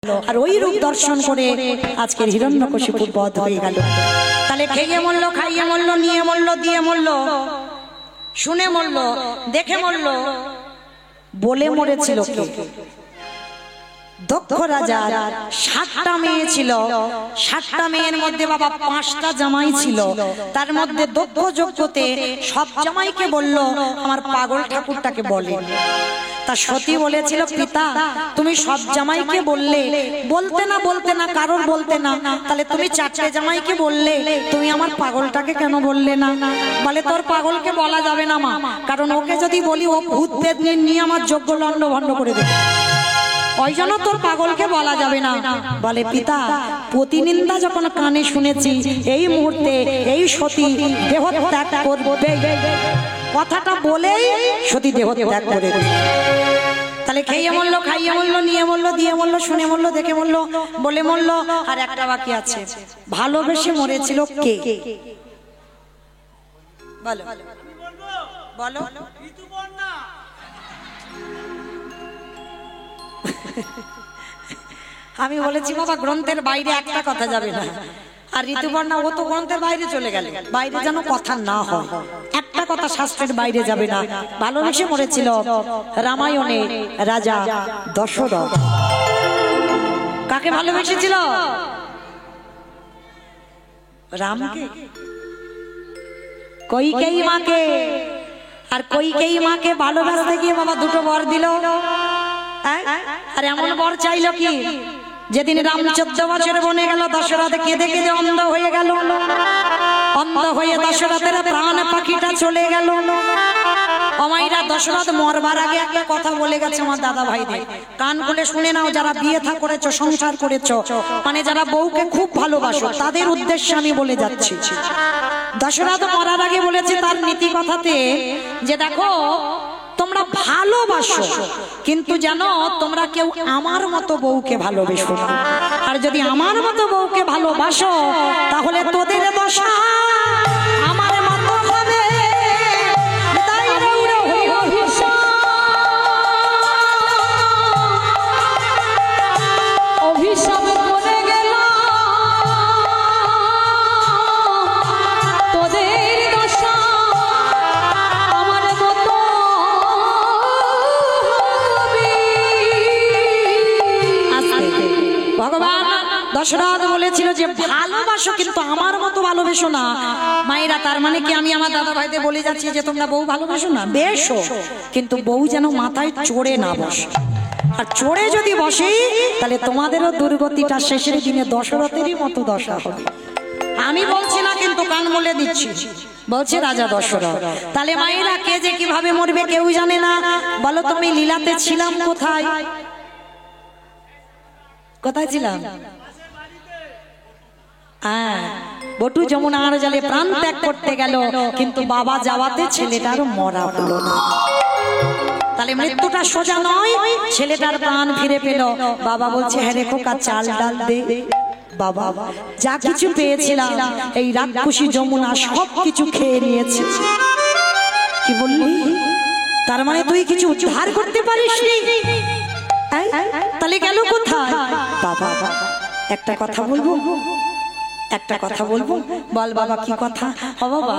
আর ওই রূপ দর্শন করে আজকের হিরণ্যকশিপুর বধ হয়ে গেল। তাহলে খেয়ে মরলো, খাইয়ে মরলো, নিয়ে মরলো, দিয়ে মরলো, শুনে মরলো, দেখে মরলো, বলে মরেছিল কে? দক্ষ রাজার 7টা মেয়ে ছিল। 7টা মেয়ের মধ্যে বাবা 5টা জামাই ছিল। তার মধ্যে দক্ষ যোগ্যতে সব জামাইকে বলল আমার পাগল ঠাকুরটাকে বলে। তা সতী বলেছিল পিতা তুমি সব জামাইকে বললে, বলতে না কারোর বলতে না, তাহলে তুমি 4টে জামাইকে বললে, তুমি আমার পাগলটাকে কেন বললে না? বলে তোর পাগলকে বলা যাবে না মা, কারণ ওকে যদি বলি ও ভূত পেট নিয়ে আমার যজ্ঞ লন্ড ভন্ড করে দেবে, ওই জন্য তোর পাগলকে বলা যাবে না। বলে পিতা প্রতিনিন্দা যখন কানে শুনেছি, এই মুহূর্তে এই সতী দেহ ত্যাগ করবে, কথাটা বলেই সতী দেহ ত্যাগ করে দেবে। তাহলে খেয়ে মরলো, খাইয়ে মরলো, নিয়ে মরলো, দিয়ে মরলো, শুনে মরলো, দেখে মরলো, বলে মরলো। আর একটা বাকি আছে, ভালোবেসে মরেছিল কে? বলো বলো। আমি বলেছি বাবা গ্রন্থের বাইরে একটা কথা যাবে না। আর ঋতুপর্ণা ও তো গ্রন্থের বাইরে চলে গেল, বাইরে যেন কথা না হয়, একটা কথা শাস্ত্রের বাইরে যাবে না। ভালোবেসে মরেছিল রামায়ণে রাজা দশরথ। কাকে ভালোবেসেছিল? রামকে, কইকেয়ী মাকে। আর কইকেয়ী মাকে ভালোবাসতে গিয়ে বাবা 2টো বর দিল। আর এমন বর চাইলো কি, যেদিন রাম 14 বছর বনে গেল, দশরথ কেঁদে কেঁদে অন্ধ হয়ে গেল। অন্ধ হয়ে দশরথের প্রাণ পাখিটা চলে গেল। অমাইরা দশরথ মরবার আগে একটা কথা বলে গেছে আমার দাদা ভাইদের, কান খুলে শুনে নাও। যারা বিয়ে থা করেছো, সংসার করেছো, মানে যারা বউকে খুব ভালোবাসো, তাদের উদ্দেশ্যে আমি বলে যাচ্ছি। দশরথ মরার আগে বলেছে তার নীতি কথাতে যে দেখো তোমরা ভালোবাসো, কিন্তু জানো তোমরা কেউ আমার মতো বউকে ভালোবেসো না। আর যদি আমার মতো বউকে ভালোবাসো, তাহলে তোদের দশা আমার মতো হবে। অভিশাপ করে গেল তোদের দশা আমার মতো। ভগবান দশরথ বলেছিল যে ভালোবাসো, কিন্তু আমার মতো ভালোবেসো না। মায়েরা তার মানে কি আমি আমার দাদা ভাইদের বলে যাচ্ছি যে তোমরা বউ ভালোবাসো না? বেশো, কিন্তু বউ যেন মাথায় চড়ে না বসে। আর চড়ে যদি বসে, তাহলে তোমাদেরও দুর্গতিটা শেষের দিনে দশরথেরই মতো দশা হবে। আমি বলছি না, কিন্তু কান বলে দিচ্ছি, বলছে রাজা দশরথ। তাহলে মায়েরা কে যে কিভাবে মরবে কেউ জানে না। বলো তুমি লীলাতে ছিলাম কোথায়? কোথায় ছিলাম? বটু যমুনার জলে প্রাণ ত্যাগ করতে গেল, কিন্তু বাবা যাওয়াতে ছেলেটার মরা হলো না। তাহলে মৃত্যুটা সোজা নয়, ছেলেটার প্রাণ ফিরে পেল। বাবা বলছে হ্যাঁ রে খোকা, চাল ডাল দে। বাবা যা কিছু পেয়েছিলাম এই রাক্ষসী যমুনা সব কিছু খেয়ে নিয়েছে। কি বললি? তার মানে তুই কিছু উদ্ধার করতে পারিস নি? তাহলে গেল কোথায়? বাবা একটা কথা বলবো, একটা কথা বলবো। বল বাবা কি কথা? ও বাবা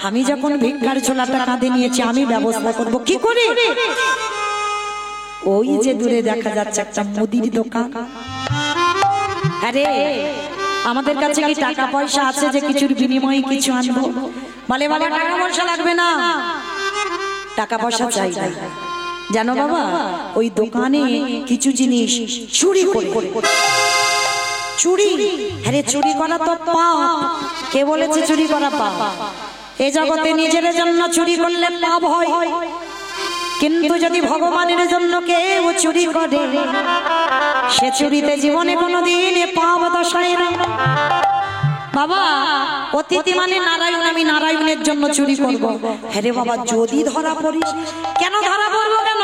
আমি যখন ভিক্ষার ঝোলাটা কাঁধে নিয়েছি, আমি ব্যবস্থা করব। কি করে? ওই যে দূরে দেখা যাচ্ছে একটা মুদির দোকান। আরে আমাদের কাছে কি টাকা পয়সা আছে যে কিছুর বিনিময়ে কিছু আনবো? বলে বাবা টাকা পয়সা লাগবে না, টাকা পয়সা চাই না। জানো বাবা ওই দোকানে কিছু জিনিস চুরি করে। চুরি? আরে চুরি করা তো পাপ। কে বলেছে চুরি করা পাপ? এই জগতে নিজের জন্য চুরি করলে পাপ হয়, কিন্তু যদি ভগবানের জন্য কেউ চুরি করে, সে চুরিতে জীবনে কোনোদিন পাপ দশায় না। বাবা অতিথি মানে নারায়ণ, আমি নারায়ণের জন্য চুরি করব। হ্যাঁ রে বাবা যদি ধরা পড়িস? কেন ধরা পড়বো? কেন?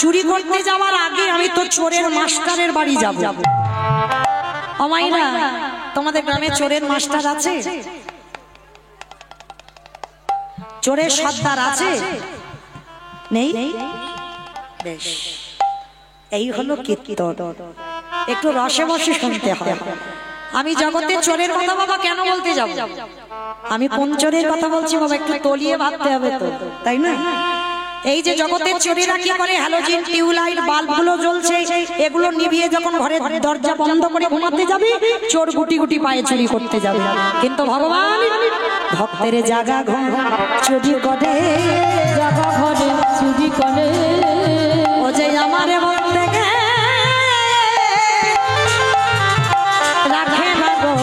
চুরি করতে যাওয়ার আগে আমি তো চোরের মাস্টারের বাড়ি যাব। অমাইরা তোমাদের গ্রামে চোরের মাস্টার আছে? চোরের সর্দার আছে? নেই? বেশ, এই হলো কীর্তন। একটু রসে বসে শুনতে হয়। আমি জগতের চোরের কথা বাবা কেন বলতে যাব? আমি কোন চোরের কথা বলছি বাবা একটু তলিয়ে ভাবতে হবে তো, তাই না? এই যে জগতের চোরেরা কি করে, হ্যালোজিন টিউবলাইট বাল্বগুলো জ্বলছে, এগুলো নিভিয়ে যখন ঘরের দরজা বন্ধ করে ঘুমাতে যাবে, চোর গুটি গুটি পায়ে চুরি করতে যাবে। কিন্তু ভগবান ভক্তের জাগা ঘর চুরি করে, জাগা ঘরে চুরি করে, ও যে আমার ভক্তকে রাখে না গো,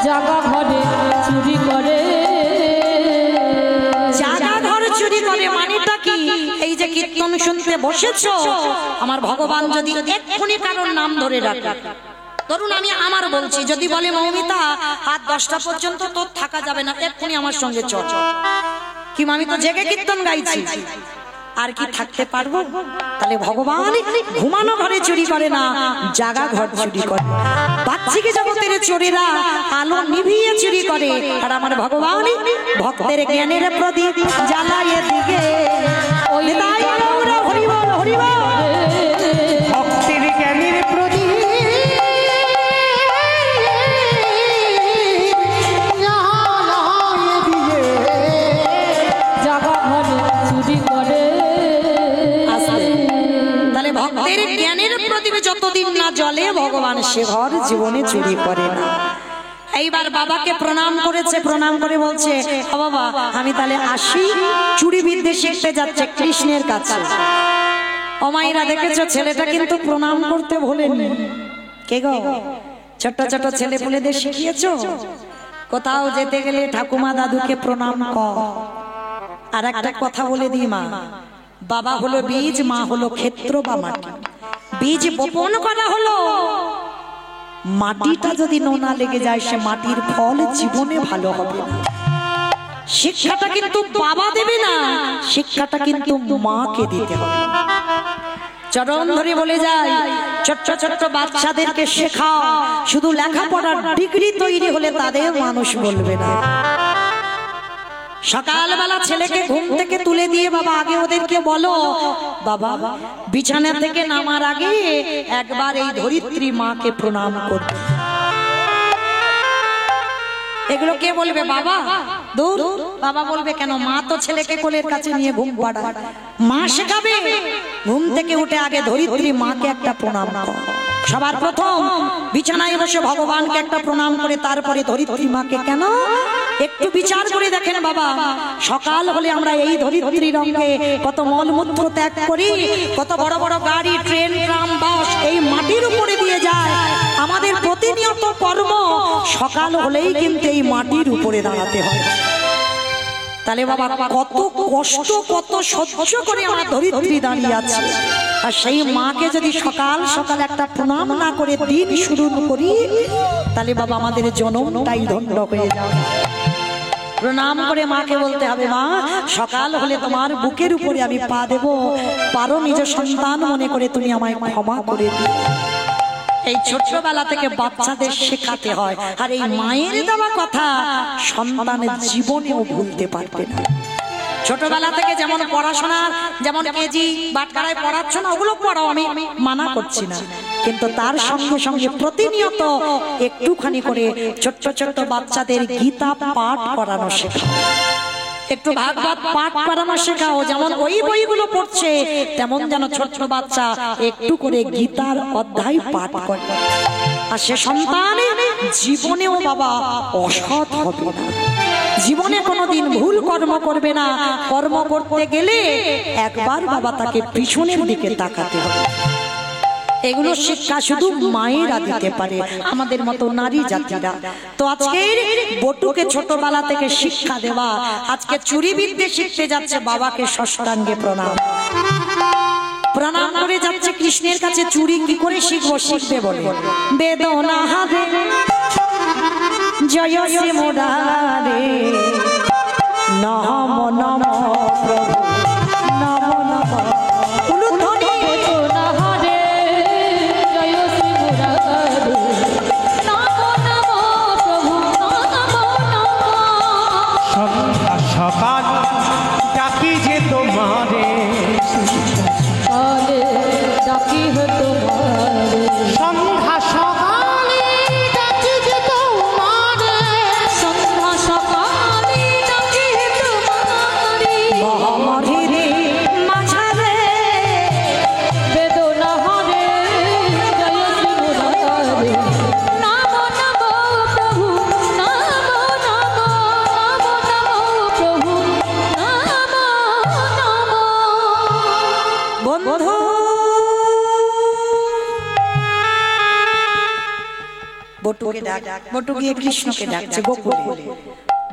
জাগা ঘরে চুরি করে। জাগা ঘর চুরি করে মানেটা কি? এই যে কীর্তন শুনতে বসেছো, আমার ভগবান যদি এক্ষুনি কারোর নাম ধরে রাখে, ধরুন আমি আমার বলছি, যদি বলে মৌমিতা রাত 10টা পর্যন্ত তোর থাকা যাবে না, এক্ষুনি আমার সঙ্গে চল, কি আমি তো জেগে কীর্তন গাইছি, আর কি থাকতে পারবো? তাহলে ভগবান ঘুমানো ঘরে চুরি করে না, জাগা ঘর চুরি করে। বাহ্যিক জগতের চোরেরা আলো নিভিয়ে চুরি করে, আর আমার ভগবান ভক্তের জ্ঞানের প্রদীপ জ্বালায় দিকে। হরি বল হরি বল। ভক্তের জ্ঞানের প্রদীপ জাগা ঘরে চুরি করে। তাহলে ভক্তের জ্ঞানের প্রদীপ যতদিন না জ্বলে, ভগবান সে ঘর জীবনে চুরি করে না। এইবার বাবাকে প্রণাম করেছে, প্রণাম করে বলছে, বাবা আমি তাহলে আসি, চুরি বিদ্যে শিখতে যাচ্ছে কৃষ্ণের কাছে। ও মায়েরা দেখেছো, ছেলেটা কিন্তু প্রণাম করতে ভোলেনি। কে গো, ছোট্ট ছোট্ট ছেলে পুলেদের শিখিয়েছো? কোথাও যেতে গেলে ঠাকুমা দাদুকে প্রণাম কর। আর একটা কথা বলে দিই মা, বাবা হলো বীজ, মা হলো ক্ষেত্র বা মাটি। বীজ বপন করা হলো, মাটিটা যদি নোনা লেগে যায়, সে মাটির ফল জীবনে ভালো হবে না। শিক্ষাটা কিন্তু বাবা দেবে না, শিক্ষাটা কিন্তু মাকে দিতে হবে। চরণ ধরে বলে যায়, ছোট্ট ছোট্ট বাচ্চাদেরকে শেখাও, শুধু লেখাপড়ার ডিগ্রি তৈরি হলে তাদের মানুষ বলবে না। সকালবেলা ছেলেকে ঘুম থেকে তুলে দিয়ে বাবা আগে ওদেরকে বলো, বাবা বিছানা থেকে নামার আগে একবার এই ধরিত্রী মাকে প্রণাম করবে। এগুলো কে বলবে? বাবা। দূর, বাবা বলবে কেন? মা তো ছেলেকে কোলের কাছে নিয়ে ঘুম পাড়ায়, মা শেখাবে। ঘুম থেকে উঠে আগে ধরিত্রী মাকে একটা প্রণাম করো। সবার প্রথম বিছানায় বসে ভগবানকে একটা প্রণাম করে তারপরে ধরিত্রী মাকে। কেন? একটু বিচার করে দেখেন বাবা, সকাল হলে আমরা এই ধরিত্রী রঙে কত মলমূত্র ত্যাগ করি, কত বড় বড় গাড়ি, ট্রেন, ট্রাম, বাস এই মাটির উপরে দিয়ে যায়। আমাদের প্রতিনিয়ত কর্ম সকাল হলেই কিন্তু এই মাটির উপরে দাঁড়াতে হয়। তাহলে বাবা কত কষ্ট, কত সহ্য করে আমরা ধরিত্রী দাঁড়িয়ে আছি। আর সেই মাকে যদি সকাল সকাল একটা প্রণাম না করে দিন শুরু করি, তাহলে বাবা আমাদের জনমটাই ধন্য হয়ে যাবে। প্রণাম করে মাকে বলতে হবে, মা সকাল হলে তোমার বুকের উপরে আমি পা দেব, পারো নিজ সন্তান মনে করে তুমি আমায় ক্ষমা করে দিও। এই ছোটবেলা থেকে বাচ্চাদের শেখাতে হয়, আর এই মায়ের দেওয়া কথা সন্তানের জীবনেও ভুলতে পারবে না। ছোটবেলা থেকে যেমন পড়াশোনা, যেমন কেজি বাটখারায় পড়াচ্ছ না, ওগুলো পড়াও, আমি মানা করছি না, কিন্তু তার সঙ্গে সঙ্গে প্রতিনিয়ত একটুখানি করে ছোট্ট ছোট্ট বাচ্চাদের গীতা পাঠ করানো শেখাও, একটু ভাগবত পাঠ করানো শেখাও। যেমন ওই বইগুলো পড়ছে, তেমন যেন ছোট্ট বাচ্চা একটু করে গীতার অধ্যায় পাঠ করে। আর সে সন্তান জীবনেও বাবা অসৎ হবে না, জীবনে কোনোদিন ভুল কর্ম করবে না। কর্ম করতে গেলে একবার বাবা তাকে পিছনের দিকে তাকাতে হবে। এগুলো শিক্ষা শুধু মায়েরা দিতে পারে, আমাদের মতো নারী জাতিরা। তো আজকে বটুকে ছোটবেলা থেকে শিক্ষা দেওয়া, আজকে চুরি বিদ্যে শিখতে যাচ্ছে, বাবাকে ষষ্ঠাঙ্গে প্রণাম, প্রণাম করে যাচ্ছে কৃষ্ণের কাছে। চুরি কি করে শিখবো? শিখবে বলে বেদনা হারে জয় শ্রী মোরারে নম নম প্রভু নম নম উলুধ্বনি বেদনা হারে জয় শ্রী মুরারে নম নম প্রভু নম নম। সকাল ডাকি যে তোমারে, সকালে ডাকি হে তোমারে বটুকে ডাক, বটু গিয়ে কৃষ্ণকে ডাকছে গোকুলে,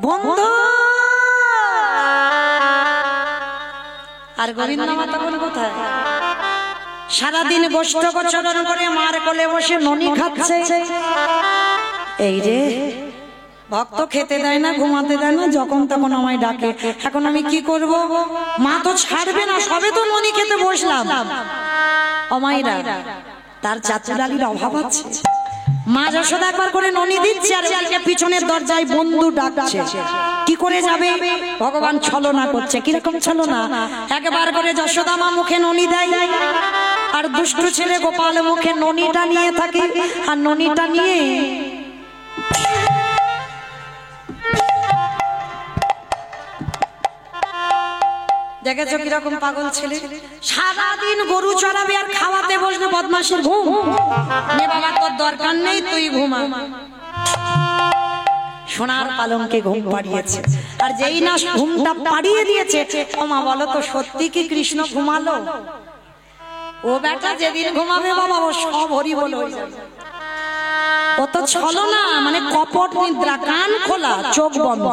বন্ধু। আর গোবিন্দ মা তখন কোথায়? সারাদিন গোষ্ঠ গোচরণ করে মার কোলে বসে ননি খাচ্ছে। এই রে ভক্ত খেতে দেয় না, ঘুমাতে দেয় না, যখন তখন আমায় ডাকে। এখন আমি কি করব? মা তো ছাড়বে না, সবে তো ননি খেতে বসলাম। অমাইরা তার চাতুরালির অভাব আছে। মা যশোদা একবার করে ননি দিচ্ছে, আর এদিকে পিছনের দরজায় বন্ধু ডাকছে। কি করে যাবে? ভগবান ছলনা করছে। কিরকম ছলনা? একবার করে যশোদা মা মুখে ননি দেয়, আর দুষ্ট ছেলে গোপাল মুখে ননিটা নিয়ে থাকে, আর ননিটা নিয়ে দেখেছো কিরকম পাগল ছেলে। সারাদিন গরু চড়াবে আর খাওয়াতে বসবে, বদমাশের ঘুম। বাবা তোর দরকার নেই, তুই ঘুমা। সোনার পালঙ্কে ঘুম পাড়িয়েছে, আর যেই না ঘুমটা পাড়িয়ে দিয়েছে, ও মা বলো তো সত্যি কি কৃষ্ণ ঘুমালো? ও বেটা যেদিন ঘুমাবে বাবা ও সব হরি বল হয়ে যাবে। ও তো ছলনা, মানে কপট নিদ্রা, কান খোলা চোখ বন্ধ।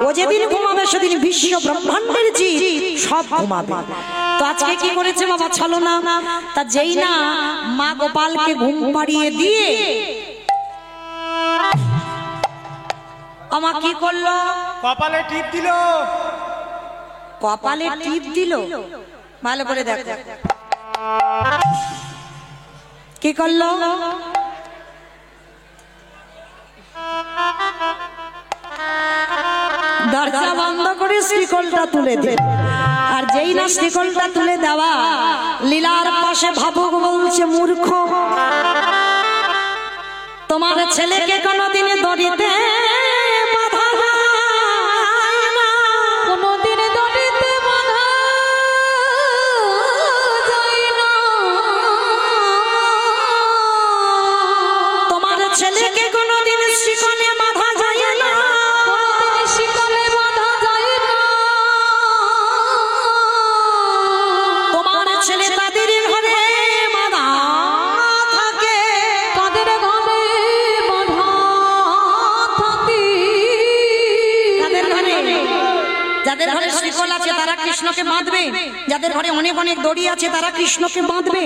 ও যেদিন ঘুমাবে সেদিন বিশ্ব ব্রহ্মাণ্ডের জীব সব ঘুমাবে। তো আজকে কি করেছে বাবা? ছলনা। তা যেই না মা গোপালকে ঘুম পাড়িয়ে দিয়ে আমা কি করলো? কপালে টিপ দিল। কপালে টিপ দিল? ভালো করে দেখো কি করলো। দরজা বন্ধ করে শ্রীকলটা তুলে দে। আর যেই না শ্রীকলটা তুলে দেওয়া, লীলার পাশে ভাবুক বলছে, মূর্খ, তোমার ছেলেকে কোনোদিনে দড়িতে বাঁধা যায় না, কোনোদিন দড়িতে বাঁধা যায় না। তোমার ছেলেকে কোনোদিন শিকলে বাঁধা যায় না, কোনোদিন শিকলে বাঁধা যায় না। তোমার ছেলে তাদের ঘরে বাঁধা থাকে, তাদের ঘরে বাঁধা থাকে। তাদের ঘরে, যাদের ঘরে শিকল আছে তারা কৃষ্ণকে বাঁধবে, যাদের ঘরে অনেক অনেক দড়ি আছে তারা কৃষ্ণকে বাঁধবে।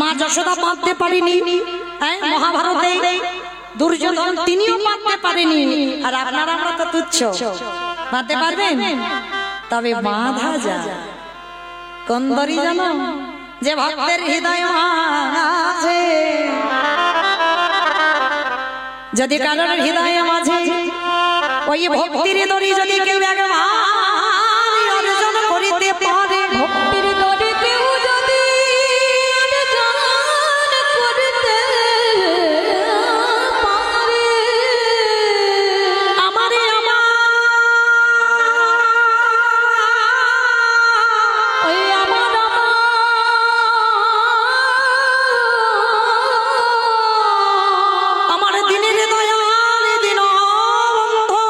মা যশোদা বাঁধতে পারেনি, মহাভারতে দুর্যোধন তিনিও বাঁধতে পারেনি, আর আপনারা আমরা তো তুচ্ছ, বাঁধতে পারবেন? তবে বাঁধা যায়। কোন দড়ি জানো? যে ভক্তের হৃদয় আছে, যদি কারোর হৃদয়ে মাঝে ওই ভক্তির দড়ি যদি কেউ একবার অর্জন করিতে পারে, ভক্তির দড়ি কেউ যদি অর্জন করিতে পারে, আমারে ওই আমার আমার দিনের দয়াল দিন বন্ধু,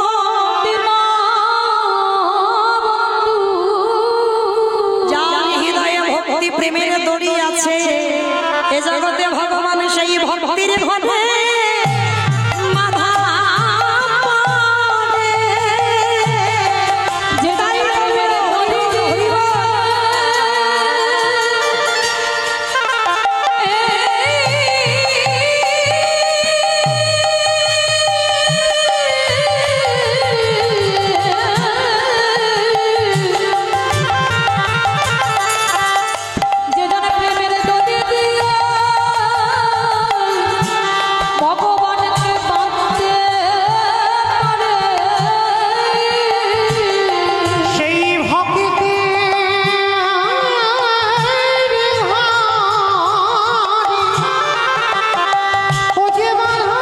যার হৃদয়ে ভক্তি প্রেমের দড়ি আছে, এ জগতে ভগবান সেই ভক্তির ঘরে বাঁধা পড়ে। যেটাই প্রেমের দড়ি যে জনে প্রেমের দড়ি দিয়ে ভগবানকে বাঁধতে পারে, সেই ভক্তি ও যে বাঁধা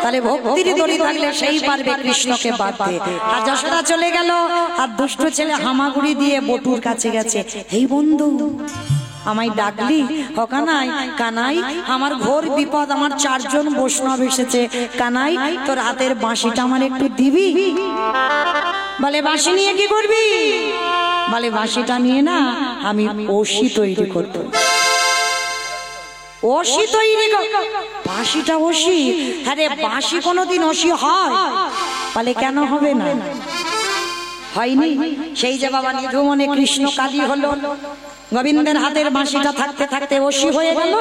তাহলে ভক্তির দড়ি থাকলে সেই পারবে কৃষ্ণকে বাঁধতে। আর যশোদা চলে গেল, আর দুষ্ট ছেলে হামাগুড়ি দিয়ে বটুর কাছে গেছে, এই বন্ধু আমায় ডাকলি? ও কানাই, কানাই আমার ঘোর বিপদ, আমার 4 জন বৈষ্ণব এসেছে, কানাই তোর হাতের বাঁশিটা আমার একটু দিবি? বলে বাঁশি নিয়ে কি করবি? বলে বাঁশিটা নিয়ে না আমি ওষি তৈরি করব। ওষি তৈরি বাঁশিটা ওষি? হ্যাঁ রে, বাঁশি কোনোদিন ওষি হয়? বলে কেন হবে না? হয়নি? সেই যে বাবা নিধু মনে কৃষ্ণ কালী হলো, গোবিন্দের হাতের বাঁশিটা থাকতে থাকতে ওষি হয়ে গেল।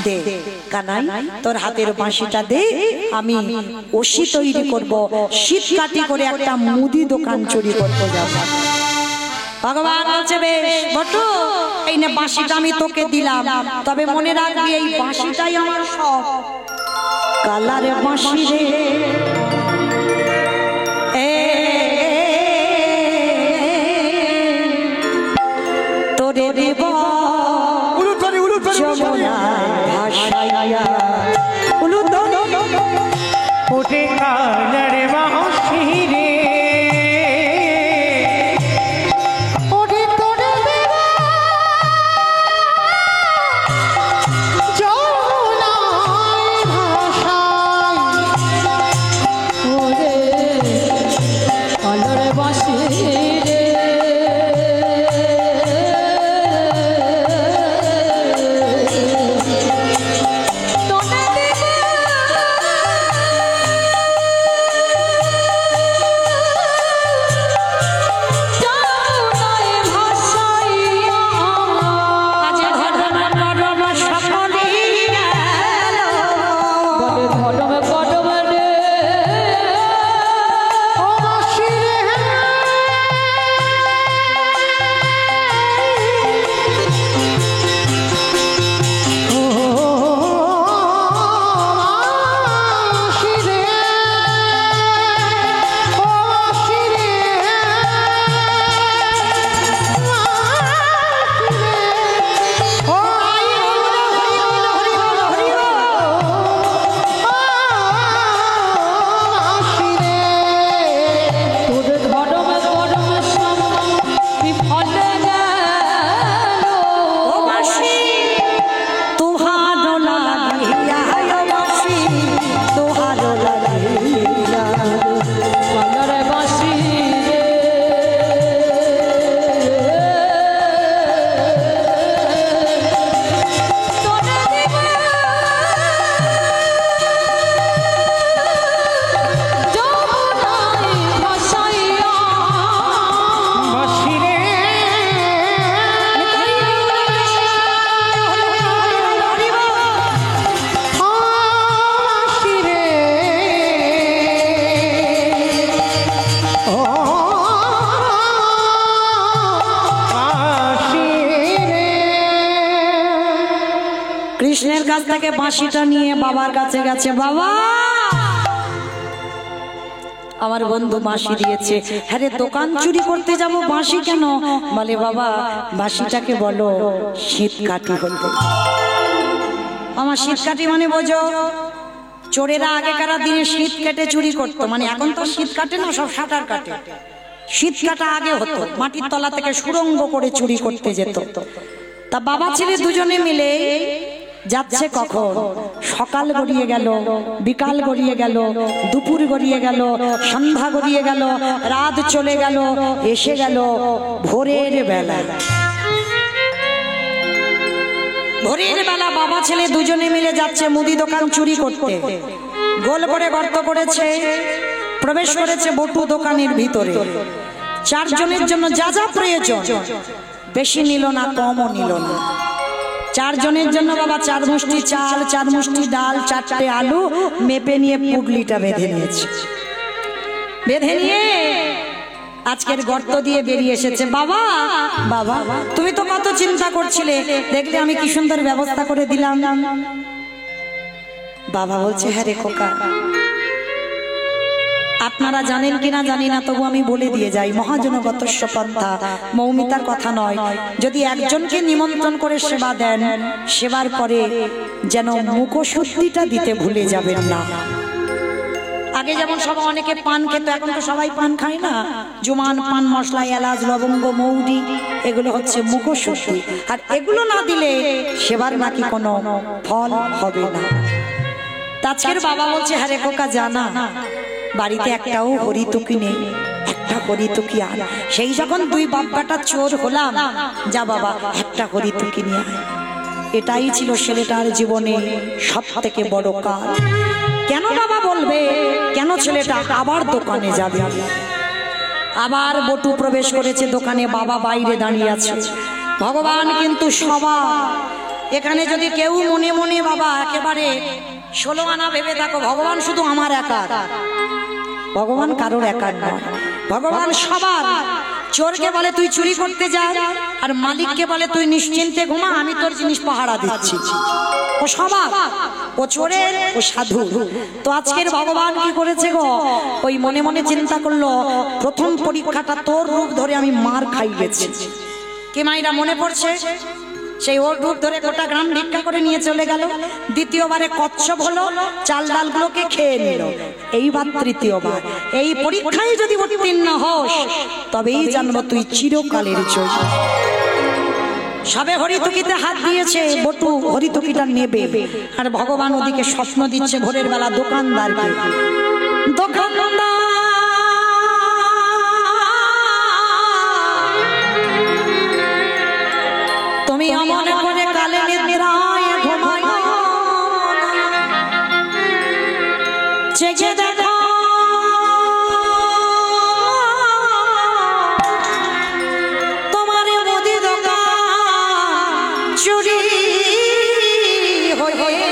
দে কানাই তোর হাতের বাঁশিটা দে, আমি ওষি তৈরি করব, শীত কাটি করে একটা মুদি দোকান চুরি করতে যাব। ভগবান বলছে বেশ বটু, এই নে বাঁশিটা আমি তোকে দিলাম, তবে মনে রাখবি এই বাঁশিটাই আমার সব। কালারে বাঁশি রে তোরে দেব ওঠে কালার বাঁশি রে, ওঠে তোরে দেব যমুনায় ভাসায়। ওরে কালার বাঁশি রে, তোরে দেব যমুনায় ভাসাইয়া। আজ ধর্ম করব সকলেই গেল, বলে ঘটম ঘটম রে, ও বাঁশি রে, ও বাঁশি রে, ও বাঁশি রে, ও আই হরি বল, হরি বল, হরি বল, বাঁশি রে। তোর ঘটম ঘটম সব বিফলে গেল। ও বাঁশি তোহার লাগিয়া, ও বাঁশি তোহার লাগিয়া। কালার বাঁশি রে, তোরে দেব যমুনায় ভাসাইয়া। বাঁশি রে, ও বাঁশি রে, ও বাঁশি রে। কৃষ্ণের কাছ থেকে বাঁশিটা নিয়ে বাবার কাছে গেছে। বাবা, আমার বন্ধু বাঁশি দিয়েছে। হ্যাঁ রে, দোকান চুরি করতে যাব, বাঁশি কেন? বলে বাবা বাঁশিটাকে বলো শীত কাটি হতো। আমার শীত কাটি মানে বোঝো, চোরেরা আগেকার দিনে শীত কেটে চুরি করতো, মানে এখন তো শীত কাটে না, সব সাঁতার কাটে। শীত কাটা আগে হতো, মাটির তলা থেকে সুড়ঙ্গ করে চুরি করতে যেত। তা বাবা ছেলে দুজনে মিলে যাচ্ছে, কখন সকাল গড়িয়ে গেল, বিকাল গড়িয়ে গেল, দুপুর গড়িয়ে গেল, সন্ধ্যা গড়িয়ে গেল, রাত চলে গেল, এসে গেল ভোরের বেলা। ভোরের বেলা বাবা ছেলে দুজনে মিলে যাচ্ছে মুদি দোকান চুরি করতে। গোল করে গর্ত করেছে, প্রবেশ করেছে বটু দোকানের ভিতরে। চারজনের জন্য যা যা প্রয়োজন, বেশি নিল না, কমও নিল না। চারজনের জন্য বাবা 4 মুষ্টি চাল, 4 মুষ্টি ডাল, 4টে আলু মেপে নিয়ে পুগলিটা বেঁধে নিয়েছে। বেঁধে নিয়ে আজকের গর্ত দিয়ে বেরিয়ে এসেছে। বাবা বাবা তুমি তো কত চিন্তা করছিলে, দেখলে আমি কি সুন্দর ব্যবস্থা করে দিলাম। বাবা বলছে হ্যাঁ রে খোকা, আপনারা জানেন কিনা জানি না, তবু আমি বলে দিয়ে যাই, মহাজনগতস্য পন্থা, মৌমিতার কথা নয়। যদি একজনকে নিমন্ত্রণ করে সেবা দেন, সেবার পরে যেন মুখশুদ্ধিটা দিতে ভুলে যাবেন না। আগে যেমন সবাই অনেকে পান খেত, এখন তো সবাই পান খায় না। জুমান, পান মশলা, এলাচ, লবঙ্গ, মৌরি, এগুলো হচ্ছে মুখশুদ্ধি। আর এগুলো না দিলে সেবার নাকি কোনো ফল হবে না। আজকের বাবা বলছে হ্যাঁ রে খোকা জানা, বাড়িতে একটাও হরিতুকি নেই, একটা হরিতুকি আর। সেই যখন দুই বাপ্পাটা চোর হলাম, যা বাবা একটা হরিতুকি নিয়ে আয়। এটাই ছিল ছেলেটার জীবনে সব থেকে বড় কাজ। কেন বাবা বলবে, কেন ছেলেটা আবার দোকানে যাবে? আবার বটু প্রবেশ করেছে দোকানে, বাবা বাইরে দাঁড়িয়ে আছে। ভগবান কিন্তু সবার, এখানে যদি কেউ মনে মনে বাবা একেবারে 16 আনা ভেবে থাকো, ভগবান শুধু আমার একার, ভগবান কারোর একার নয়, ভগবান সবার। চোরকে বলে তুই চুরি করতে যা, আর মালিককে বলে তুই নিশ্চিন্তে ঘুমা, আমি তোর জিনিস পাহারা দিচ্ছি। ও সবার, ও চোরের, ও সাধু। তো আজকের ভগবান কি করেছে গো, ওই মনে মনে চিন্তা করলো প্রথম পরীক্ষাটা তোর রূপ ধরে আমি মার খাইয়েছি। কি মাইরা মনে পড়ছে? সেই ওর রূপ ধরে গোটা গ্রাম ভিক্ষা করে নিয়ে চলে গেল। দ্বিতীয়বারে কচ্ছপ হলো, চাল ডালগুলোকে খেয়ে নিল। এইবার তৃতীয়বার। এই পরীক্ষায় যদি উত্তীর্ণ হস, তবেই জানবো তুই চিরকালের জয়। সবে হরিতুকিতে হাত দিয়েছে, বটু হরিতুকিটা নেবে, আর ভগবান ওদিকে স্বপ্ন দিচ্ছে ভোরের বেলা দোকানদারকে। দোকানদার তুমি অমন করে কালে নিদ্রায় ঘুমাই, জেগে দেখো তোমার মুদি দোকান চুরি হয়ে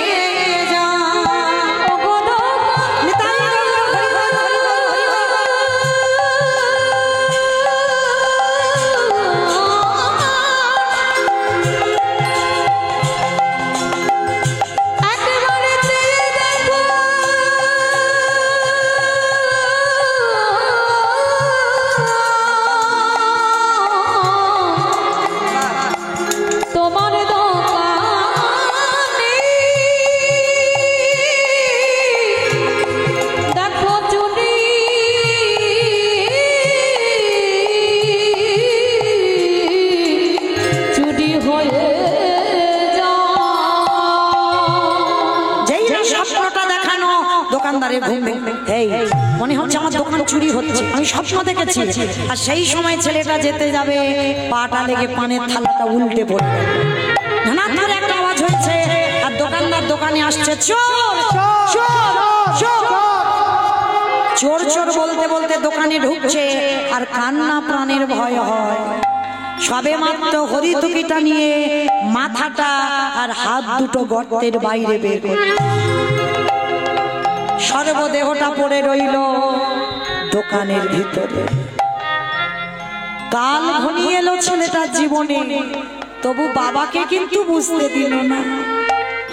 মনে হচ্ছে আমার দোকান চুরি হচ্ছে, আমি স্বপ্ন দেখেছি। আর সেই সময় ছেলেটা যেতে যাবে, পাটা লেগে পানের থালাটা উল্টে পড়বে, ধনাত্মক একটা আওয়াজ হয়েছে, আর দোকানদার দোকানে আসছে, চোর চোর চোর চোর চোর বলতে বলতে দোকানে ঢুকছে, আর কান্না প্রাণের ভয় হয়। সবে মাত্র হরিতুকিটা নিয়ে মাথাটা আর হাত দুটো গর্তের বাইরে বের করে, সর্বদেহটা পড়ে রইল দোকানের ভিতরে। কাল ঘনিয়ে এলো ছেলেটার জীবনে, তবু বাবাকে কিন্তু বুঝতে দিল না।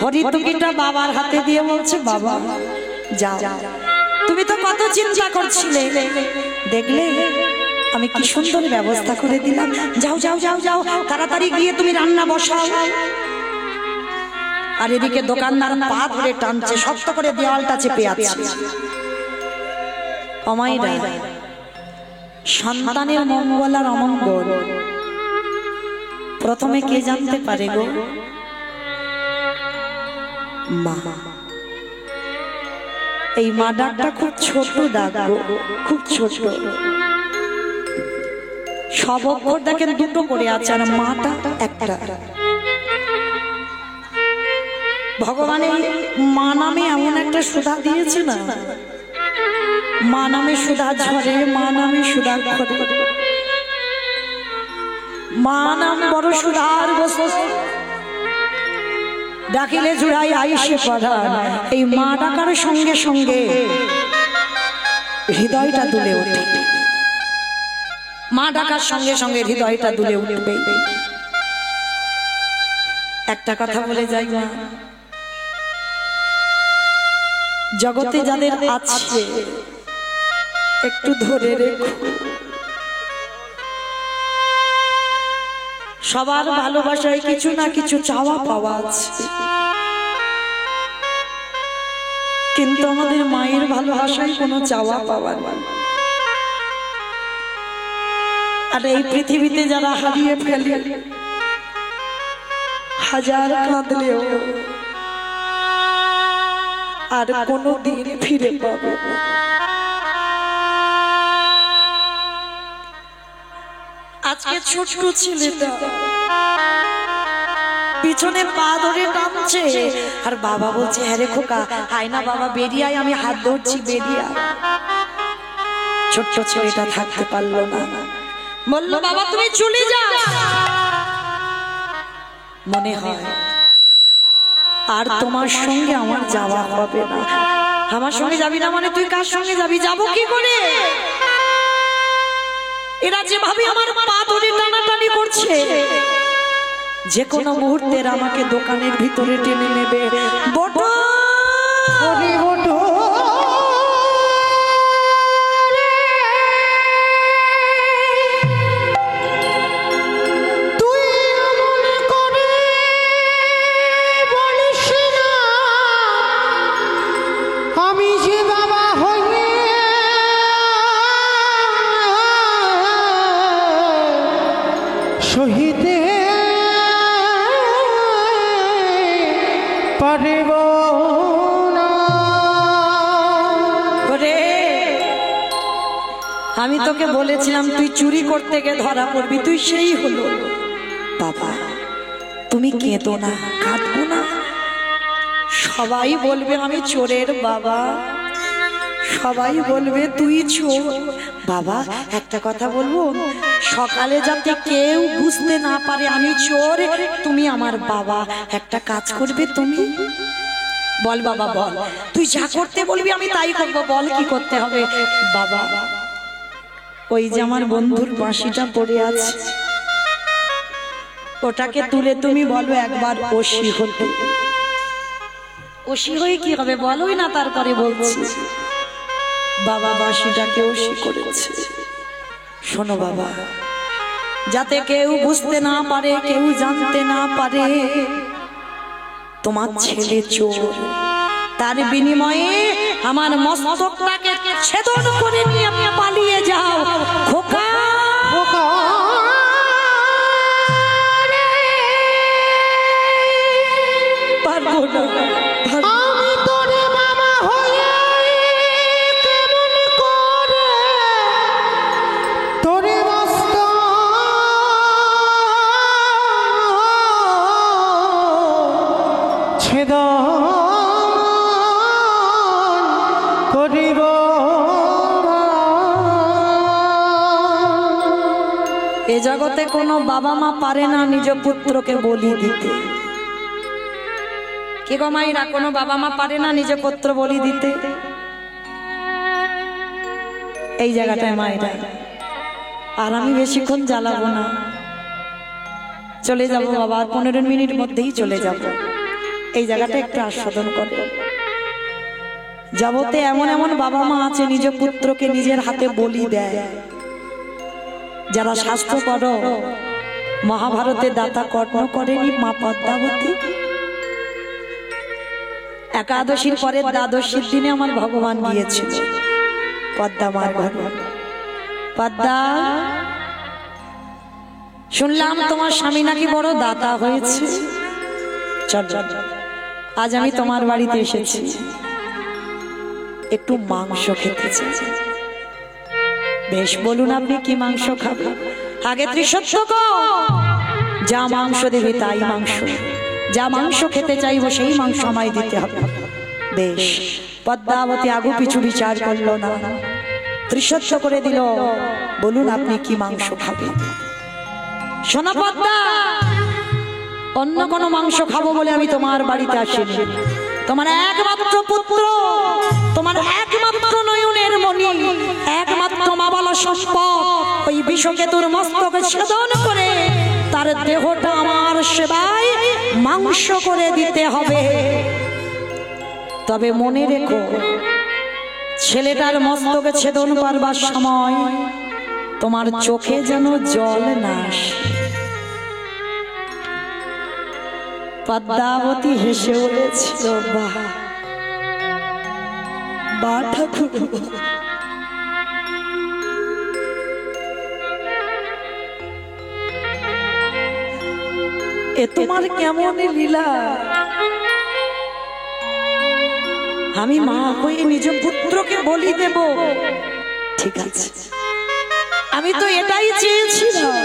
হরিতুকিটা বাবার হাতে দিয়ে বলছে, বাবা যাও, তুমি তো কত চিন্তা করছিলে, দেখলে আমি কি সুন্দর ব্যবস্থা করে দিলাম, যাও যাও যাও যাও, তাড়াতাড়ি গিয়ে তুমি রান্না বসাও। আর এদিকে দোকানদার পা ধরে টানছে, শক্ত করে দেওয়ালটা চেপে আছে। অমাইরা, সন্তানের মঙ্গল আর অমঙ্গল প্রথমে কে জানতে পারে গো? মা। এই মা ডাকটা খুব ছোট ডাক গো, খুব ছোট। সব অক্ষর দেখেন দুটো করে আছে, আর মাটা একটা। ভগবানের মা নামে এমন একটা সুধা দিয়েছে না, মা নামে সুধা ঝরে, মা নামে সুধা ঘরে, মা নাম বড় সুধার বস্তু, ডাকিলে জুড়াই আইসে পড়া। এই মা ডাকার সঙ্গে সঙ্গে হৃদয়টা দুলে ওঠে, মা ডাকার সঙ্গে সঙ্গে হৃদয়টা দুলে উঠবে। একটা কথা বলে যাই, মা জগতে যাদের আছে একটু ধরে রেখো। সবার ভালোবাসায় কিছু না কিছু চাওয়া পাওয়া আছে, কিন্তু আমাদের মায়ের ভালোবাসায় কোনো চাওয়া পাওয়া নেই। আর এই পৃথিবীতে যারা হারিয়ে ফেলে, হাজার কাঁদলেও আর কোনোদিন ফিরে পাবে না। ছোট্ট ছেলেটা পিছনে পা ধরে টানছে, আর বাবা বলছে হ্যাঁ রে খোকা আয় না বাবা, বেরিয়ে আয়, আমি হাত ধরছি, বেরিয়ে আয়। ছোট্ট ছেলেটা থাকতে পারলো না, বললো বাবা তুমি চলে যাও। মনে হয় আর তোমার সঙ্গে আমার যাওয়া হবে না। আমার সঙ্গে যাবি না মানে তুই কার সঙ্গে যাবি? যাবো কি করে? এরা যেভাবে আমার পা ধরে টানাটানি করছে, যে কোনো মুহূর্তে আমাকে দোকানের ভিতরে টেনে নেবে। বটো ওরে বটো তুই এমন করে বলিস না, আমি যে বাবা হয়ে সহিতে পারিব না। ওরে, আমি তোকে বলেছিলাম তুই চুরি করতে গিয়ে ধরা পড়বি, তুই সেই হলো। বাবা তুমি কেঁদো না, কাঁদবো না। সবাই বলবে আমি চোরের বাবা, সবাই বলবে তুই চোর। বাবা একটা কথা বলবো, সকালে যাতে কেউ বুঝতে না পারে আমি চোর, তুমি আমার বাবা। একটা কাজ করবে তুমি? বল বাবা বল, তুই যা করতে বলবি আমি তাই করবো, বল কি করতে হবে? বাবা ওই যে আমার বন্ধুর বাঁশিটা পড়ে আছে, ওটাকে তুলে তুমি বলো একবার ওসি হতে। ওসি হয়ে কি হবে বলোই না, তারপরে বলছি। বাবা বাঁশিটাকে ওসি করেছে। শোনো বাবা, যাতে কেউ বুঝতে না পারে, কেউ জানতে না পারে তোমার ছেলে চোর, তার বিনিময়ে আমার মস্তকটাকে ছেদন করে নিয়ে পালিয়ে যাও। খোকা খোকা পারবো না, আমি তোরে বাবা হয়ে কেমন করে তোরে মস্ত ছেদন করিব। এ জগতে কোনো বাবা মা পারে না নিজ পুত্রকে বলি দিতে। কে গো মাইরা, কোনো বাবা মা পারে না নিজ পুত্র বলি দিতে? এই জায়গাটায় মায়েরা, আর আমি বেশিক্ষণ জ্বালাবো না, চলে যাব বাবা, আর 15 মিনিট মধ্যেই চলে যাব। এই জায়গাটা একটু আস্বাদন করো। জগতে এমন এমন বাবা মা আছে নিজ পুত্রকে নিজের হাতে বলি দেয়, যারা শাস্ত্র করো মহাভারতে দাতা কর্ণ করেনি মা পদ্মাবতী। একাদশীর পরে দ্বাদশীর দিনে আমার ভগবান গিয়েছিল পদ্মা মার ঘরে। পদ্মা, শুনলাম তোমার স্বামী নাকি বড় দাতা হয়েছে, চল আজ আমি তোমার বাড়িতে এসেছি, একটু মাংস খেতে চাই। বেশ বলুন আপনি কি মাংস খাবেন? আগে ত্রিসত্য গো, যা মাংস দেবে তাই মাংস, যা মাংস খেতে চাইবো সেই মাংস আমায় দিতে হবে। বেশ, পদ্মাবতী আগু পিছু বিচার করলো না, ত্রিসত্য করে দিল। বলুন আপনি কি মাংস খাবেন? সোনা পদ্মা, অন্য কোনো মাংস খাবো বলে আমি তোমার বাড়িতে আসিনি। তোমার একমাত্র পুত্র, তোমার একমাত্র নয়নের মণি, একমাত্র মাবালা সম্পদ, ওই বিষকেতুর মস্তকে ছেদন করে তার দেহটা আমার সেবায় মাংস করে দিতে হবে। তবে মনে রেখো, ছেলেটার মস্তকে ছেদন করবার সময় তোমার চোখে যেন জল না আসে। পদ্মাবতী হেসে বলেছিল, বাহ বা ঠাকুর, এ তোমার কেমন লীলা? আমি মা হয়ে নিজ পুত্রকে বলি দেব, ঠিক আছে, আমি তো এটাই চেয়েছিলাম।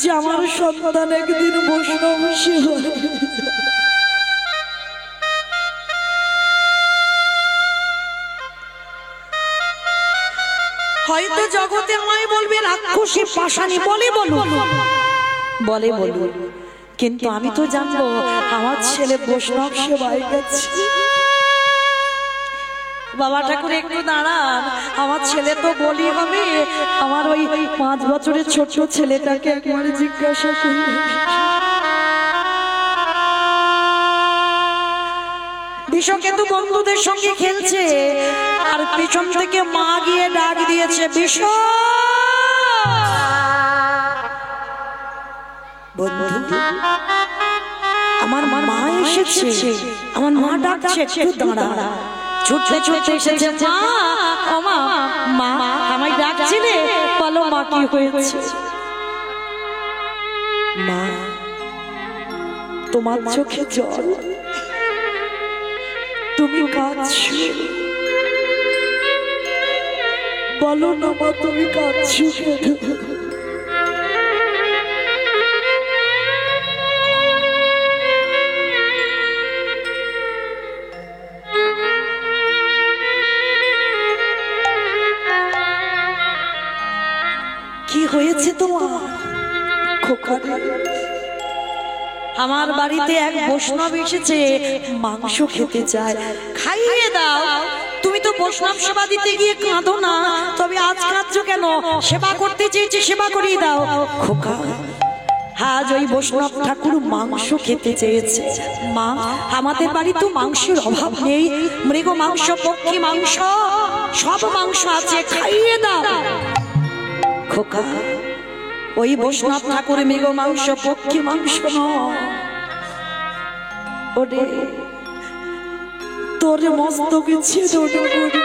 যে আমার সন্তান একদিন বৈষ্ণব সেবা। হয়তো জগতে আমায় বলবে রাক্ষসী পাষাণী, বলে বলুন, বলে বলুন, কিন্তু আমি তো জানবো আমার ছেলে বৈষ্ণব সেবায় গেছে। বাবা ঠাকুর একটু দাঁড়ান, আমার ছেলে তো বলি হবে। আমার ওই 5 বছরের ছোট ছেলেটাকে একবার জিজ্ঞাসা করি। বিশ্বকেতু বন্ধুদের সঙ্গে খেলছে, আর পিছন থেকে মা গিয়ে ডাক দিয়েছে, বিশ্ব বন্ধু, আমার মা এসেছে, আমার মা ডাকছে, একটু দাঁড়া। ছুটতে ছুটতে এসেছে, মা মা মা আমায় ডাকছিলে, বলো মা কি হয়েছে? মা তোমার চোখে জল, তুমি কাঁদছো, বলো না মা তুমি কাঁদছো কেন? কি হয়েছে তোমার খোকা? আমার বাড়িতে এক বৈষ্ণব এসেছে, মাংস খেতে চায়, খাইয়ে দাও। তুমি তো বৈষ্ণব সেবা দিতে গিয়ে কাঁদো না, তবে আজ কাঁদছো কেন? সেবা করতে চেয়েছি, সেবা করিয়ে দাও। খোকা, আজ ওই বৈষ্ণব ঠাকুর মাংস খেতে চেয়েছে। মা, আমাদের বাড়ি তো মাংসের অভাব নেই, মৃগ মাংস, পক্ষী মাংস, সব মাংস আছে, খাইয়ে দাও। খোকা, ওই বৈষ্ণব ঠাকুর মৃগ মাংস, পক্ষী মাংস নয়, ওরে তোর মস্তকে ছেদন করে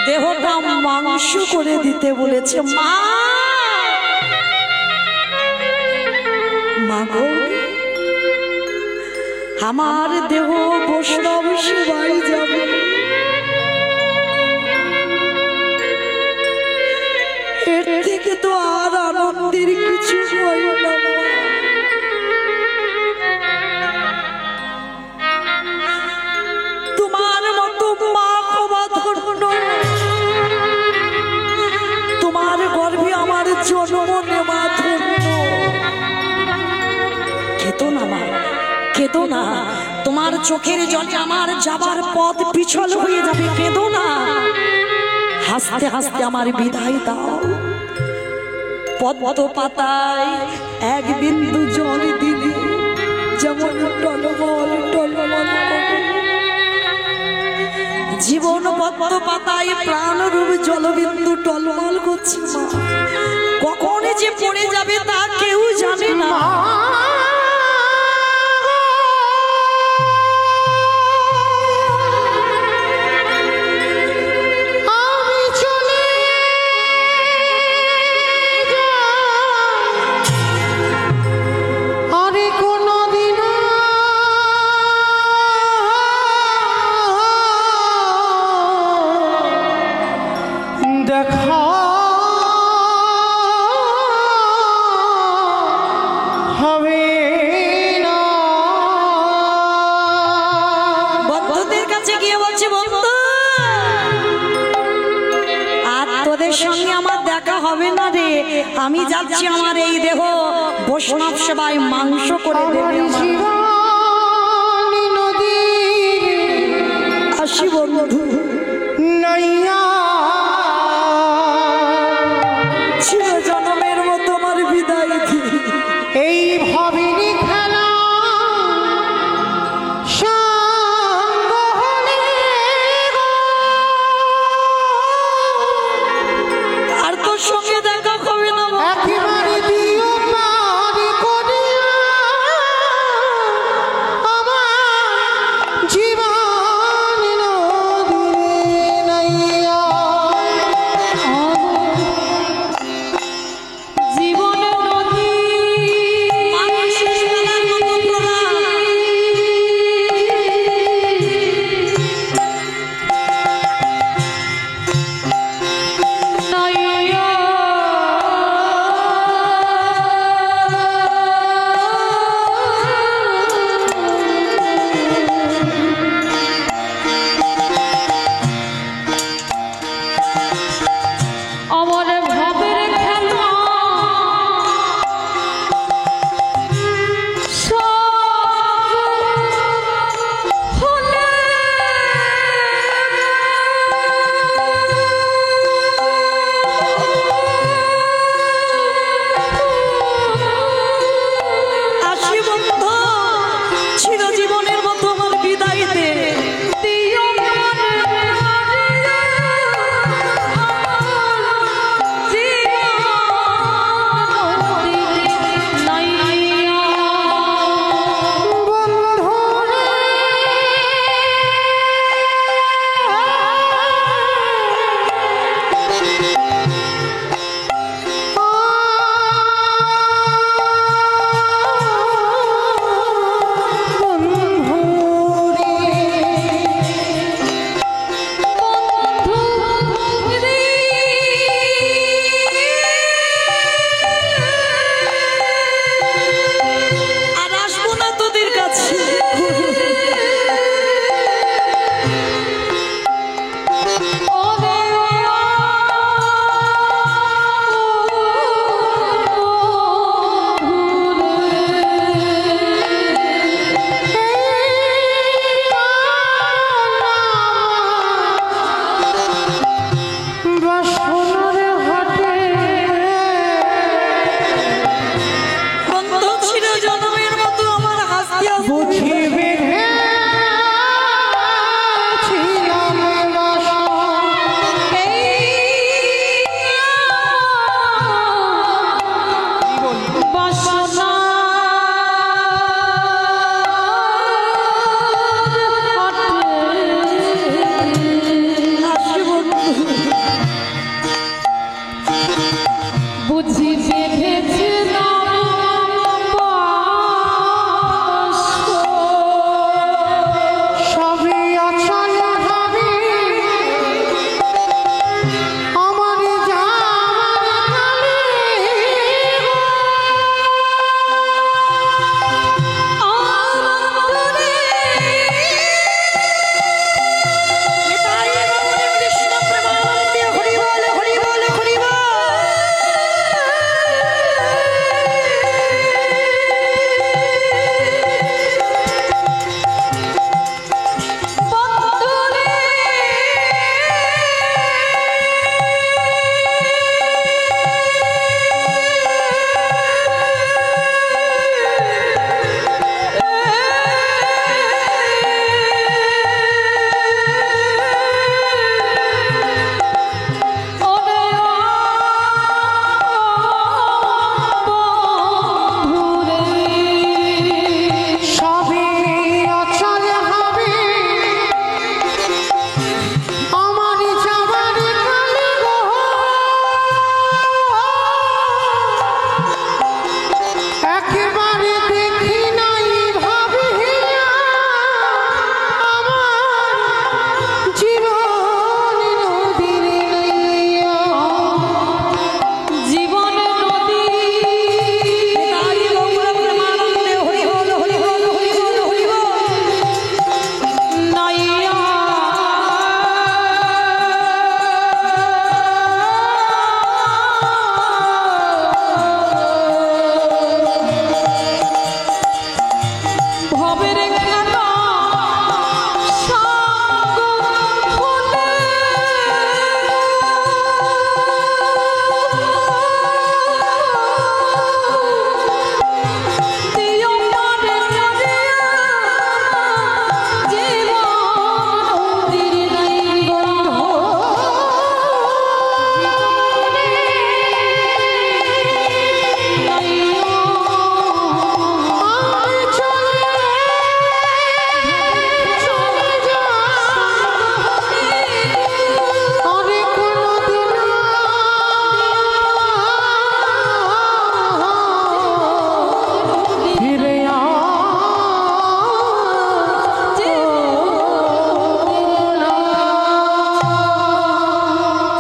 দেহটা মাংস করে দিতে বলেছে। মা, মাগো, আমার দেহ বৈষ্ণব সেবায় যাবে, এর থেকে তো আর আনন্দের কিছু হয় না। তোমার মতো মা হওয়া ধন্য, তোমার গর্ভে আমার জন্ম নেওয়া ধন্য। কেতো না মা, কেঁদো না, তোমার চোখের জলে আমার যাবার পথ পিছল হয়ে যাবে, কেঁদো না। হাসতে হাসতে আমার বিদায় দাও। পদ্ম পাতায় এক বিন্দু জল দিলে যেমন টলমল টলমল করে, জীবন পদ্ম পাতায় প্রাণরূপ জলবিন্দু টলমল করছে। কখন যে পড়ে যাবে তা কেউ জানে না। আমি যাচ্ছি, আমার এই দেহ বৈষ্ণব সেবায় মাংস করে দেবে। আসি বন্ধু, ছিল জন্মের মতো আমার বিদায় এই ভাবিনি খেলা আর তোর সঙ্গে দেখা হবে না। একেবারে দিও পারি করিয়া আমার জীবন নদী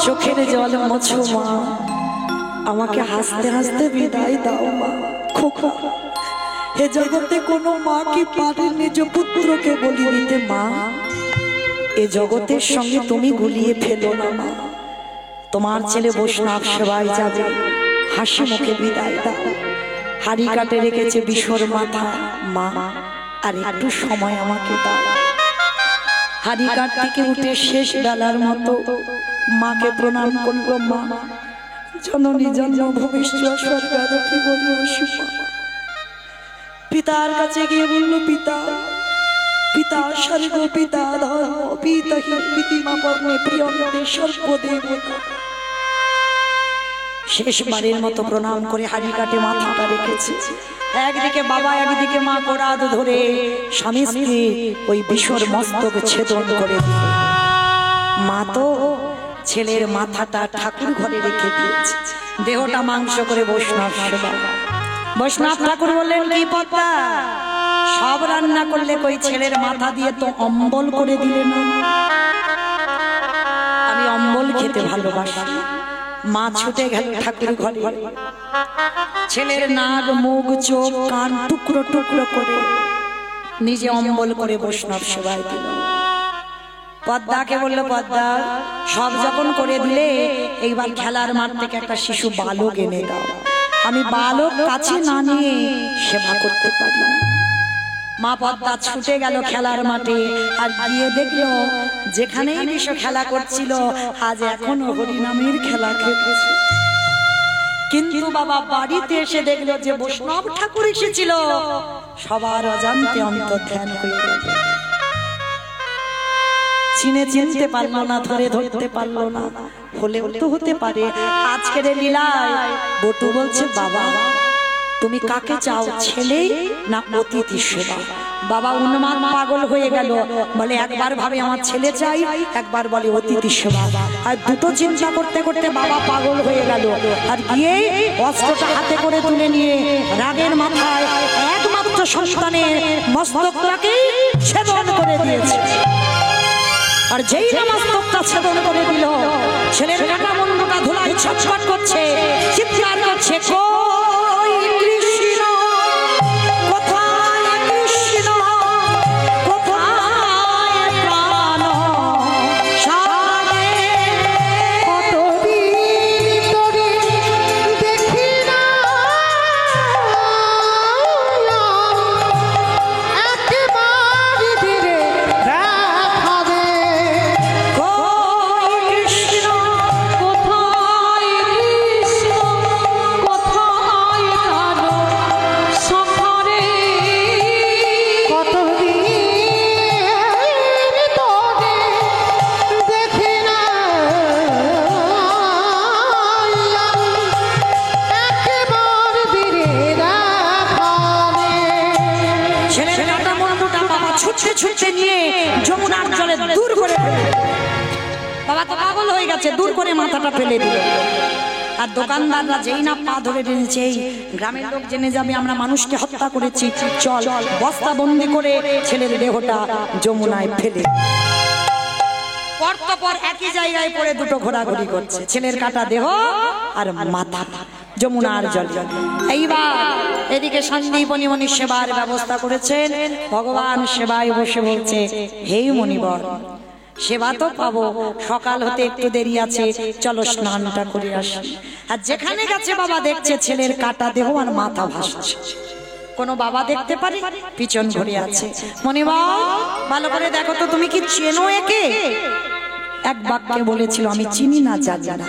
চোখের জল মোছো মা, আমাকে হাসতে হাসতে বিদায় দাও মা। খোকা, এ জগতে কোনো মা কি পারে নিজ পুত্রকে বলি দিতে মা? এ জগতের সঙ্গে তুমি গুলিয়ে ফেলো না মা। তোমার ছেলে বৈষ্ণব সেবায় যাবে, হাসি মুখে বিদায় দাও। হাড়ি কাটে রেখেছে বিশর মাথা মা, আর একটু সময় আমাকে দাও। হাড়ি কাট থেকে উঠে শেষ বেলার মতো মাকে প্রণাম করলো মা। জননী জন্ম ভবিষ্যৎ স্বর্গাদপি বলি অসীমা। পিতার কাছে গিয়ে বলল, পিতা পিতা স্বর্গ পিতা ধর্ম পিতা হি পিতিমা পর্ণে প্রিয়ন্তে সর্বদেবতা। শেষবারের মতো প্রণাম করে হাড়ি কাটে মাথাটা রেখেছে। একদিকে বাবা, একদিকে মা কোরাদ ধরে স্বামী স্ত্রী ওই বিশর মস্তক ছেদন করে দিল। মা তো ছেলের মাথাটা ঠাকুর ঘরে রেখে দিয়েছে, দেহটা মাংস করে বৈষ্ণব সেবা। বৈষ্ণব ঠাকুর বললেন, কি পদ্মা, সব রান্না করলে কই ছেলের মাথা দিয়ে তো অম্বল করে দিলে না? আমি অম্বল খেতে ভালোবাসি। মা ছুটে গেল ঠাকুর ঘরে, ছেলের নাক মুখ চোখ কান টুকরো টুকরো করে নিজে অম্বল করে বৈষ্ণব সেবায় দিল। পদ্মাকে বললো, পদ্মা সব যখন করে দিলে এইবার খেলার মাঠ থেকে একটা শিশু বালক এনে দাও। আমি বালক কাছে না নিয়ে সেবা করতে পারি না। মা পদ্মা ছুটে গেল খেলার মাঠে, আর গিয়ে দেখলো যেখানেই বিশ্ব খেলা করছিল আজ এখনো হরিনামের খেলা খেলছে। কিন্তু বাবা বাড়িতে এসে দেখলো যে বৈষ্ণব ঠাকুর এসেছিল, সবার অজান্তে অন্তর্ধান হয়ে গেল। চিনতে পারলো না, ধরতে পারলো না। হলেও তো হতে পারে আজকের লীলায় বটু বলছে, বাবা তুমি কাকে চাও, ছেলে না অতিথি সেবা? বাবা উন্মাদ পাগল হয়ে গেল, বলে একবার ভাবে আমার ছেলে চাই, একবার বলে অতিথি সেবা। আর দুটো চিন্তা করতে করতে বাবা পাগল হয়ে গেল, আর গিয়ে অস্ত্রটা হাতে করে তুলে নিয়ে রাগের মাথায় একমাত্র সন্তানের মস্তকটাকে ছেদন করে দিয়েছে। আর যেই না মস্তকটা ছেদন করে দিল, ছেলের কাটা মুন্ডটা ধুলায় ছটফট করছে, চিৎকার করছে, কই কৃষ্ণ, কোথায় কৃষ্ণ, কোথায় প্রাণ সারে? কতদিন ধরে দেখি না একবার ধীরে দেখাবে। কই কৃষ্ণ, কোথায় কৃষ্ণ, কোথায় প্রাণ সখারে? কতদিন ধরে দেখি না একবার ধীরে দেখাবে। ছেলের কাটা মুন্ডটা বাবা ছুটতে ছুটতে নিয়ে যমুনার জলে দূর করে ফেলে। বাবা তো পাগল হয়ে গেছে, দূর করে মাথাটা ফেলে দিল। আর দোকানদাররা যেই না পা ধরে টেনেছে, গ্রামের লোক জেনে যাবে আমরা মানুষকে হত্যা করেছি, চল বস্তা বন্দি করে ছেলের দেহটা যমুনায় ফেলে। পরপর একই জায়গায় পড়ে দুটো ঘোরাঘুরি করছে, ছেলের কাটা দেহ আর মাথা যমুনার জলে। এইবার এদিকে সন্দীপনী মনি সেবার ব্যবস্থা করেছেন। ভগবান সেবায় বসে বলছে, হে মনিবর, সেবা তো পাবো, সকাল হতে একটু দেরি আছে, চলো স্নানটা করে আসি। আর যেখানে গেছে বাবা দেখছে ছেলের কাটা দেহ আর মাথা ভাসছে। কোনো বাবা দেখতে পারে? পিছন ঘুরে আছে। মনিবর ভালো করে দেখো তো, তুমি কি চেনো একে? এক বাক্যে বলেছিল, আমি চিনি না, জানি না।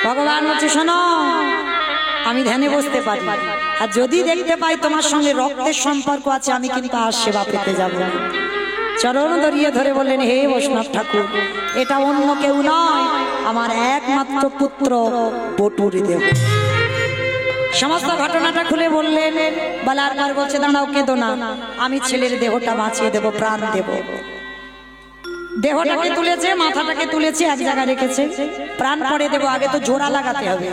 ভগবান বলছে, শোনো, আমি ধ্যানে বসতে পারি, আর যদি দেখতে পাই তোমার সঙ্গে রক্তের সম্পর্ক আছে, আমি কিন্তু আর সেবা পেতে যাব না। চরণ ধরিয়ে ধরে বললেন, হে বৈষ্ণব ঠাকুর, এটা অন্য কেউ নয়, আমার একমাত্র পুত্র বটুর দেহ। সমস্ত ঘটনাটা খুলে বললেন। বলার পর বলছে, দাঁড়াও, কেঁদো না, আমি ছেলের দেহটা বাঁচিয়ে দেব, প্রাণ দেব। দেহটাকে তুলেছে, মাথাটাকে তুলেছে, এক জায়গায় রেখেছে, প্রাণ পরে দেব, আগে তো জোড়া লাগাতে হবে।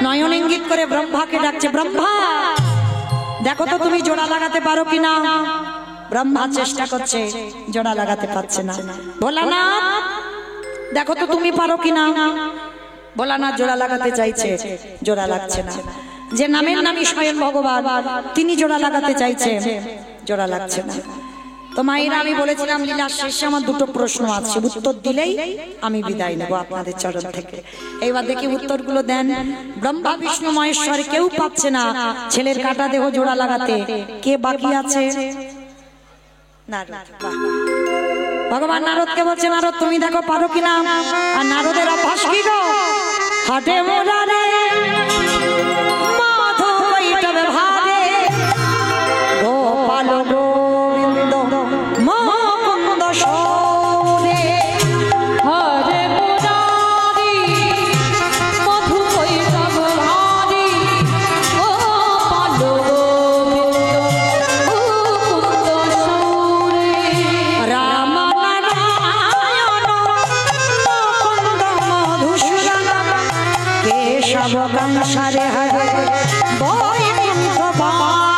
নয়ন ইঙ্গিত করে ব্রহ্মাকে ডাকছে, ব্রহ্মা দেখো তো তুমি জোড়া লাগাতে পারো কিনা। ব্রহ্মা চেষ্টা করছে, জোড়া লাগাতে পারছে না। ভোলানাথ দেখো তো তুমি পারো কিনা। ভোলানাথ জোড়া লাগাতে চাইছে, জোড়া লাগছে না। যে নামের নামই স্বয়ং ভগবান, তিনি জোড়া লাগাতে চাইছে, জোড়া লাগছে না। তো মায়েরা, আমি বলেছিলাম লীলার শেষে আমার দুটো প্রশ্ন আছে, উত্তর দিলেই আমি বিদায় নেব আপনাদের চরণ থেকে। এইবার দেখি উত্তরগুলো দেন। ব্রহ্মা বিষ্ণু মহেশ্বর কেউ পাচ্ছে না ছেলের কাটা দেহ জোড়া লাগাতে, কে বাকি আছে? নারদ। বাহ। ভগবান নারদকে বলছে, নারদ তুমি দেখো পারো কিনা। আর নারদের অভ্যাস কি গো? হাটে মোরারে মাধব বৈঠবে ভারে, গোপাল গোবিন্দ মুকুন্দ সরে। হরে মুরারি মধু কৈতব ভারি, গোপাল গোবিন্দ মুকুন্দ সরে। রাম নারায়ণ মুকুন্দ মধুসূদন, কেশব কংসারে হরে বৈকুণ্ঠ বাস।